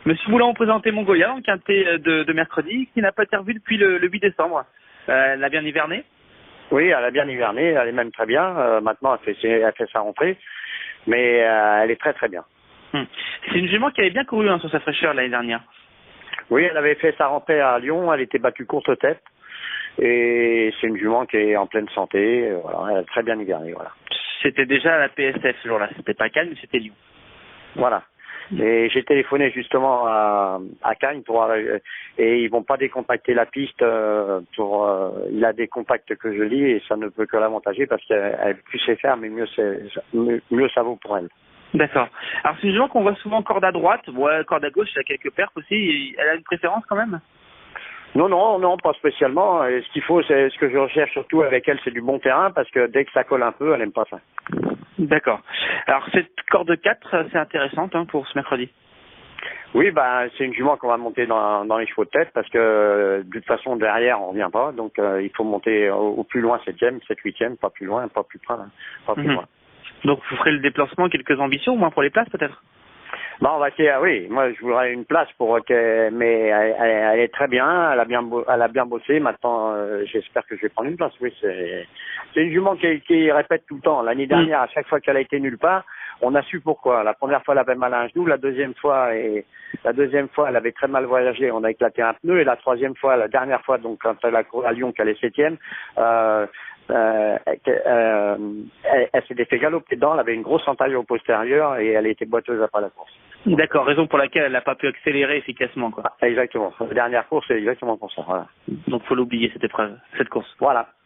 Monsieur Moulin, on présentait Mongolia, donc un thé de mercredi, qui n'a pas été revu depuis le 8 décembre. Elle a bien hiverné? Oui, elle a bien hiverné, elle est même très bien. Maintenant, elle fait sa rentrée, mais elle est très très bien. C'est une jument qui avait bien couru sur sa fraîcheur l'année dernière. Oui, elle avait fait sa rentrée à Lyon, elle était battue courte tête, et c'est une jument qui est en pleine santé, voilà, elle a très bien hiverné, voilà. C'était déjà à la PSF ce jour-là, c'était pas Cannes, mais c'était Lyon. Voilà. Et j'ai téléphoné justement à Cannes et ils vont pas décompacter la piste il a des compacts que je lis et ça ne peut que l'avantager parce qu'elle plus sait faire mais mieux ça vaut pour elle. D'accord. Alors c'est une jument qu'on voit souvent corde à droite, corde à gauche, elle a quelques perfs aussi, elle a une préférence quand même? Non, pas spécialement. Et ce qu'il faut, c'est ce que je recherche surtout avec elle, c'est du bon terrain parce que dès que ça colle un peu, elle aime pas ça. D'accord. Alors cette corde 4, c'est intéressante pour ce mercredi. Oui, c'est une jument qu'on va monter dans les chevaux de tête parce que de toute façon derrière on revient pas, donc il faut monter au plus loin 7e, 7, 8e, pas plus loin, pas plus près, pas plus loin. Donc vous ferez le déplacement, quelques ambitions, au moins pour les places peut-être? On va essayer, oui, moi je voudrais une place mais elle est très bien, elle a bien bossé, maintenant j'espère que je vais prendre une place, oui, c'est une jument qui répète tout le temps. L'année dernière, à chaque fois qu'elle a été nulle part, on a su pourquoi. La première fois elle avait mal à un genou, la deuxième fois elle avait très mal voyagé, on a éclaté un pneu, et la troisième fois, la dernière fois, donc quand elle a couru à Lyon qu'elle est 7e, elle s'était fait galoper dedans, elle avait une grosse entaille au postérieur et elle était boiteuse après la course. D'accord, raison pour laquelle elle n'a pas pu accélérer efficacement, quoi. Exactement. La dernière course, c'est exactement pour ça. Voilà. Donc faut l'oublier cette épreuve, cette course. Voilà.